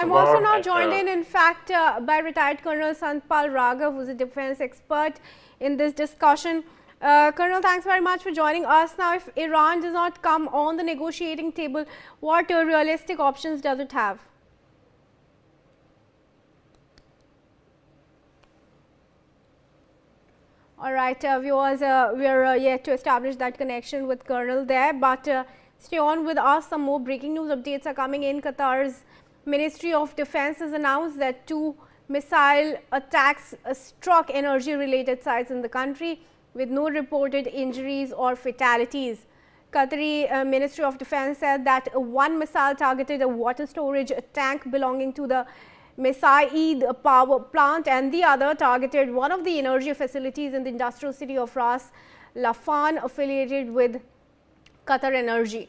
I'm also war now at joined in fact, by retired Colonel Santpal Raghav, who's a defense expert in this discussion. Colonel, thanks very much for joining us. Now, if Iran does not come on the negotiating table, what realistic options does it have? All right, viewers, we are yet to establish that connection with Colonel there, but stay on with us. Some more breaking news updates are coming in. Qatar's Ministry of Defense has announced that 2 missile attacks struck energy-related sites in the country with no reported injuries or fatalities. Qatari Ministry of Defense said that one missile targeted a water storage tank belonging to the Mesaid power plant, and the other targeted one of the energy facilities in the industrial city of Ras Laffan affiliated with Qatar Energy.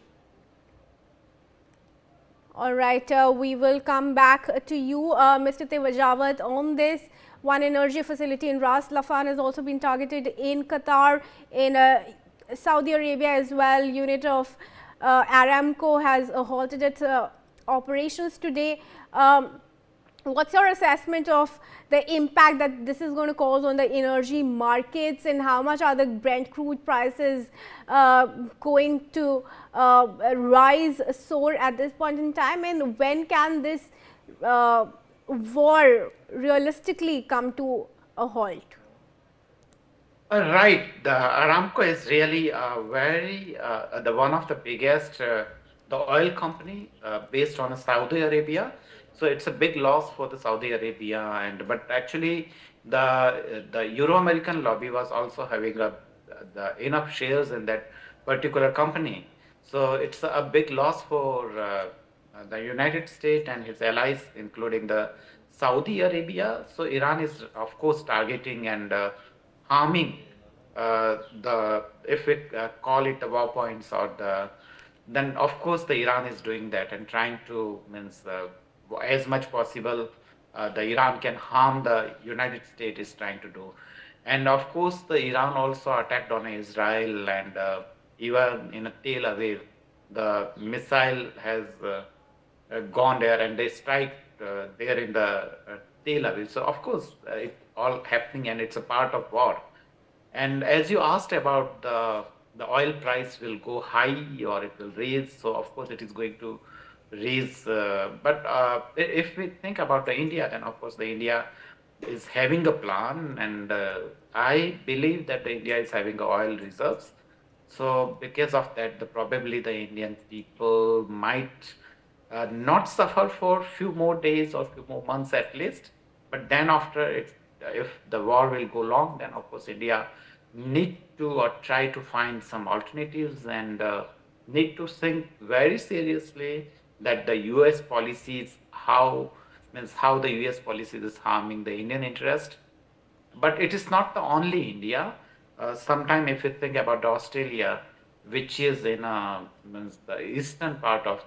All right, we will come back to you, Mr. Tewajawat, on this. One energy facility in Ras Laffan has also been targeted in Qatar, in Saudi Arabia as well. Unit of Aramco has halted its operations today. What's your assessment of the impact that this is going to cause on the energy markets, and how much are the Brent crude prices going to rise, soar at this point in time, and when can this war realistically come to a halt? Right, the Aramco is really the one of the biggest the oil company based on Saudi Arabia. So it's a big loss for the Saudi Arabia, but actually the Euro-American lobby was also having the enough shares in that particular company. So it's a big loss for the United States and his allies, including the Saudi Arabia. So Iran is of course targeting and harming the, if we call it the war points, or then of course the Iran is doing that and trying to means as much possible the Iran can harm the United States is trying to do. And of course the Iran also attacked on Israel, and even in Tel Aviv the missile has gone there and they strike there in the Tel Aviv. So of course it's all happening and it's a part of war. And as you asked about the oil price will go high or it will raise, so of course it is going to raise. But if we think about the India, then of course the India is having a plan, and I believe that the India is having oil reserves. So because of that, probably the Indian people might not suffer for few more days or few more months at least. But then after, if the war will go long, then of course India need to or try to find some alternatives, and need to think very seriously that the US policies, how the US policies is harming the Indian interest. But it is not the only India. Sometime if you think about Australia, which is in the eastern part of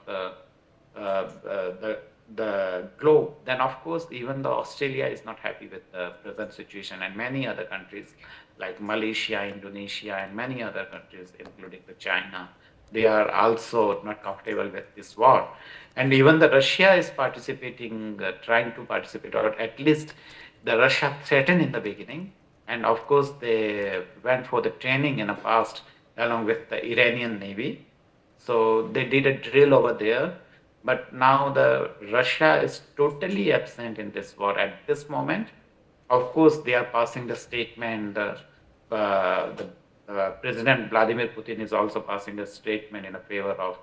the globe, then of course even the Australia is not happy with the present situation, and many other countries like Malaysia, Indonesia, and many other countries, including the China, they are also not comfortable with this war. And even the Russia is participating, trying to participate, or at least the Russia threatened in the beginning. And of course, they went for the training in the past along with the Iranian Navy. So they did a drill over there. But now the Russia is totally absent in this war at this moment. Of course, they are passing the statement. President Vladimir Putin is also passing a statement in favor of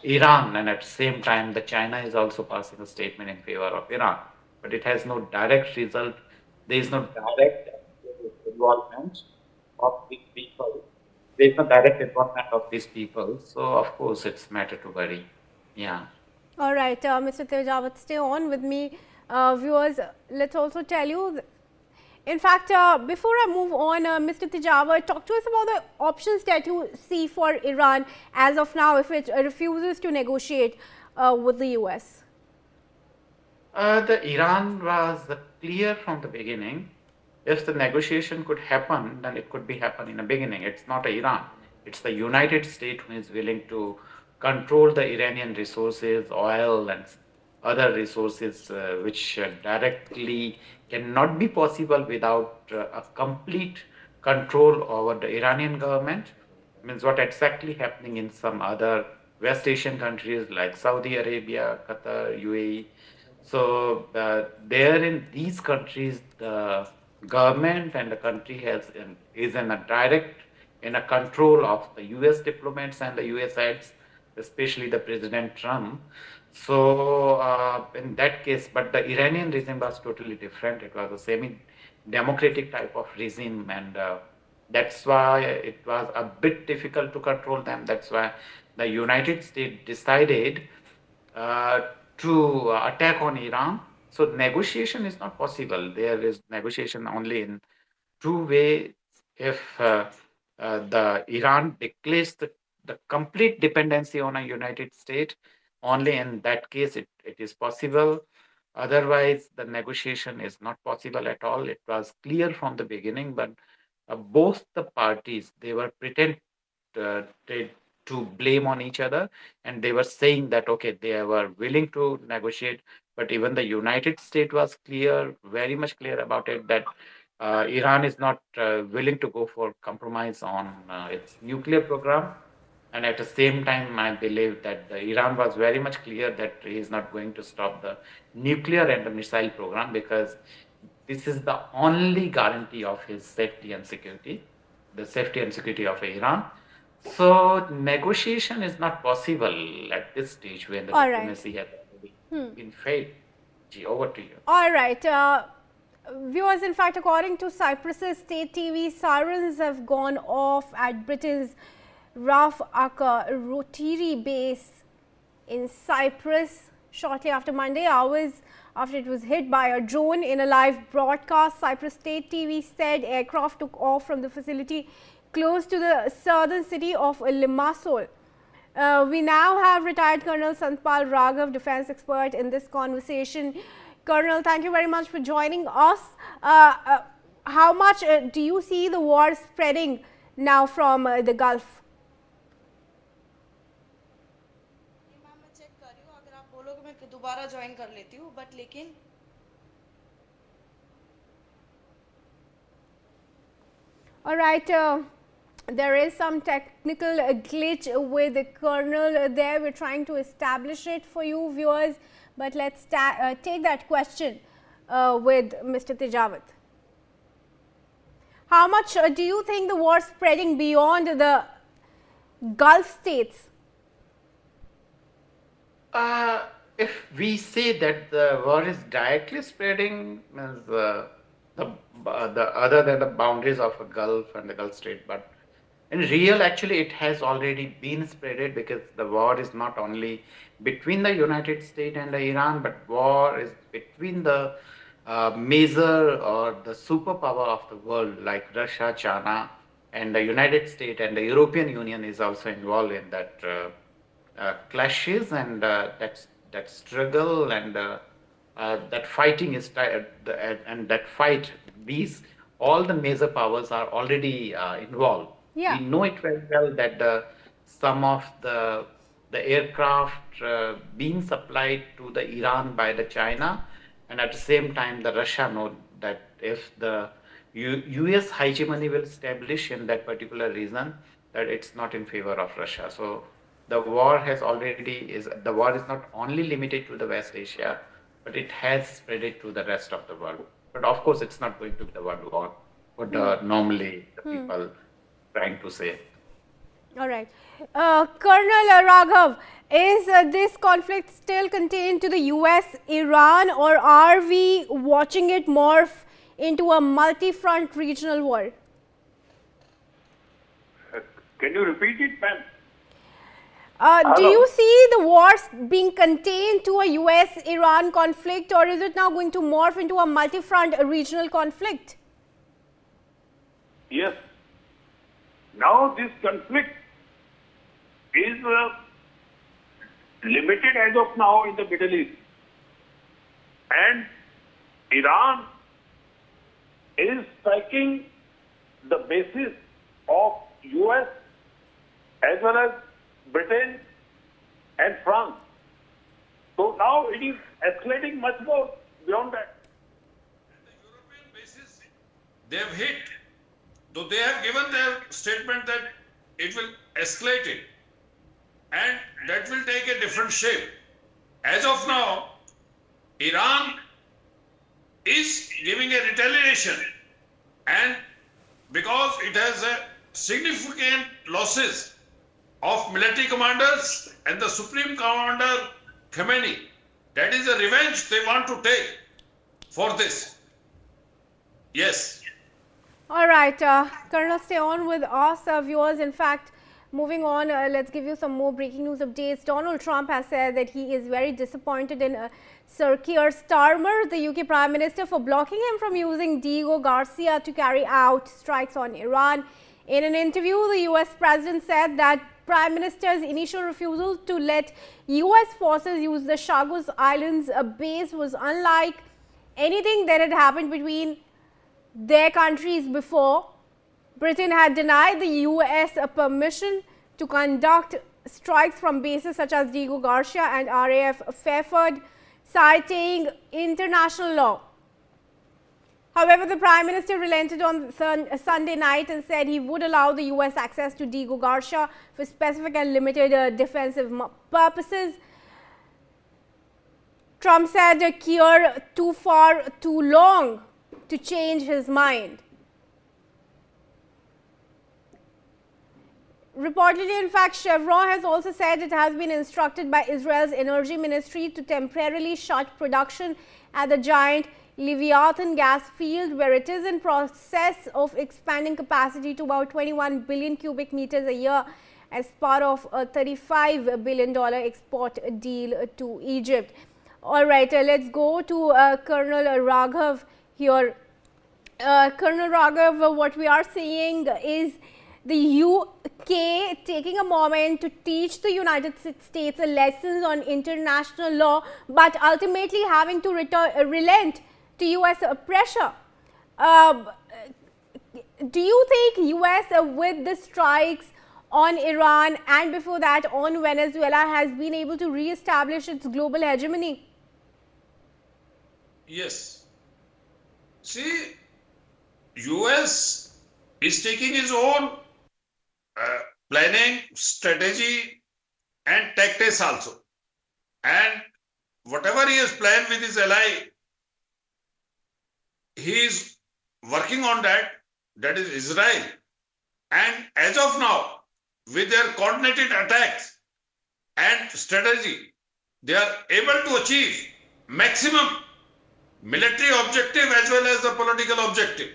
Iran, and at the same time, the China is also passing a statement in favor of Iran. But it has no direct result. There is no direct involvement of these people. There is no direct involvement of these people. So, of course, it's matter to worry. Yeah. All right, Mr. Tewajawat, stay on with me. Viewers, let's also tell you, in fact, before I move on, Mr. Tewajawat, talk to us about the options that you see for Iran as of now if it refuses to negotiate with the US. The Iran was clear from the beginning. If the negotiation could happen, then it could be happen in the beginning. It's not Iran. It's the United States who is willing to control the Iranian resources, oil, and other resources which directly cannot be possible without a complete control over the Iranian government. Means what exactly happening in some other West Asian countries like Saudi Arabia, Qatar, UAE. So there in these countries, the government and the country is in a direct in a control of the U.S. diplomats and the U.S. heads, especially the President Trump. So in that case, but the Iranian regime was totally different. It was a semi-democratic type of regime, and that's why it was a bit difficult to control them. That's why the United States decided uh, to attack on Iran. So negotiation is not possible. There is negotiation only in two ways. If the Iran declares the complete dependency on a United States, only in that case it is possible. Otherwise, the negotiation is not possible at all. It was clear from the beginning, but both the parties they were pretend they, to blame on each other, and they were saying that okay they were willing to negotiate, but even the United States was clear, very much clear about it, that Iran is not willing to go for compromise on its nuclear program. And at the same time, I believe that Iran was very much clear that he is not going to stop the nuclear and the missile program, because this is the only guarantee of his safety and security, the safety and security of Iran. So negotiation is not possible at this stage when the All right. diplomacy has already been failed. Gee, over to you. All right. Viewers, in fact, according to Cyprus's state TV, sirens have gone off at Britain's Raf Aka Rotary base in Cyprus shortly after Monday, hours after it was hit by a drone. In a live broadcast, Cyprus state TV said aircraft took off from the facility close to the southern city of Limassol. We now have retired Colonel Santpal Raghav, defense expert, in this conversation. Colonel, thank you very much for joining us. How much do you see the war spreading now from the Gulf? दोबारा join कर लेती हूँ but लेकिन All right, there is some technical glitch with the Colonel there. We're trying to establish it for you viewers, but let's take that question with Mr. Tejawat. How much do you think the war spreading beyond the Gulf states? If we say that the war is directly spreading, means the other than the boundaries of a Gulf and the Gulf Strait, but in real, actually, it has already been spreaded, because the war is not only between the United States and the Iran, but war is between the major or the superpower of the world like Russia, China, and the United States, and the European Union is also involved in that clashes, and that struggle, and that fighting is and that fight, these all the major powers are already involved. Yeah. We know it very well that some of the aircraft being supplied to the Iran by the China, and at the same time the Russia know that if the US hegemony will establish in that particular region, that it's not in favor of Russia. So the war is not only limited to the West Asia, but it has spread it to the rest of the world. But of course, it's not going to be the world war, what normally the people trying to say. All right. Colonel Raghav, is this conflict still contained to the US, Iran, or are we watching it morph into a multi-front regional war? Can you repeat it, ma'am? Do you see the wars being contained to a US-Iran conflict, or is it now going to morph into a multi-front regional conflict? Yes. Now this conflict is limited as of now in the Middle East. And Iran is striking the basis of US as well as Britain and France. So So now it is escalating much more beyond that. The European bases, they have hit, though they have given their statement that it will escalate it and that will take a different shape. As of now, Iran is giving a retaliation, and because it has a significant losses of military commanders and the Supreme Commander Khamenei, that is a revenge they want to take for this. Yes. All right, Colonel, stay on with us, viewers. In fact, moving on, let's give you some more breaking news updates. Donald Trump has said that he is very disappointed in Sir Keir Starmer, the UK Prime Minister, for blocking him from using Diego Garcia to carry out strikes on Iran. In an interview, the US President said that Prime Minister's initial refusal to let US forces use the Chagos Islands base was unlike anything that had happened between their countries before. Britain had denied the US a permission to conduct strikes from bases such as Diego Garcia and RAF Fairford, citing international law. However, the Prime Minister relented on Sunday night and said he would allow the US access to Diego Garcia for specific and limited defensive purposes. Trump said Keir too far, too long to change his mind. Reportedly, in fact, Chevron has also said it has been instructed by Israel's energy ministry to temporarily shut production at the giant Leviathan gas field, where it is in process of expanding capacity to about 21 billion cubic meters a year as part of a $35 billion export deal to Egypt. All right, let's go to Colonel Raghav here. Colonel Raghav, what we are seeing is the UK taking a moment to teach the United States lessons on international law, but ultimately having to relent to US pressure. Do you think US with the strikes on Iran and before that on Venezuela has been able to re-establish its global hegemony? Yes. See, US is taking its own planning, strategy and tactics also. And whatever he has planned with his ally, he is working on that, that is Israel. And as of now, with their coordinated attacks and strategy, they are able to achieve maximum military objective as well as the political objective.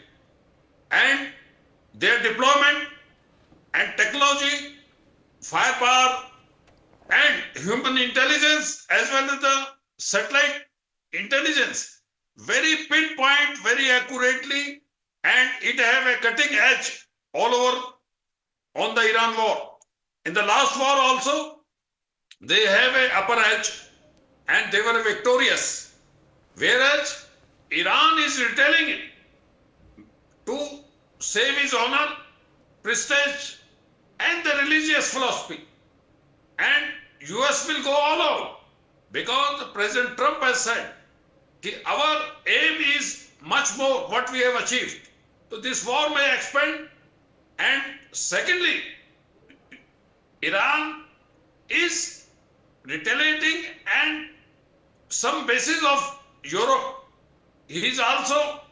And their deployment and technology, firepower and human intelligence as well as the satellite intelligence, very pinpoint, very accurately, and it have a cutting edge all over on the Iran war. In the last war also, they have a upper edge and they were victorious. Whereas Iran is retelling it to save his honor, prestige and the religious philosophy. And US will go all out because President Trump has said our aim is much more what we have achieved. So this war may expand. And secondly, Iran is retaliating and some bases of Europe is also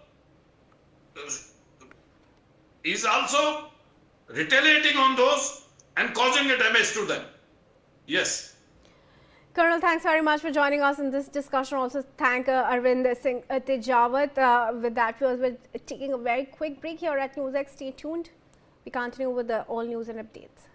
retaliating on those and causing a damage to them. Yes. Colonel, thanks very much for joining us in this discussion. Also, thank Arvind Singh Tejawat. With that, we're taking a very quick break here at NewsX. Stay tuned. We continue with the all news and updates.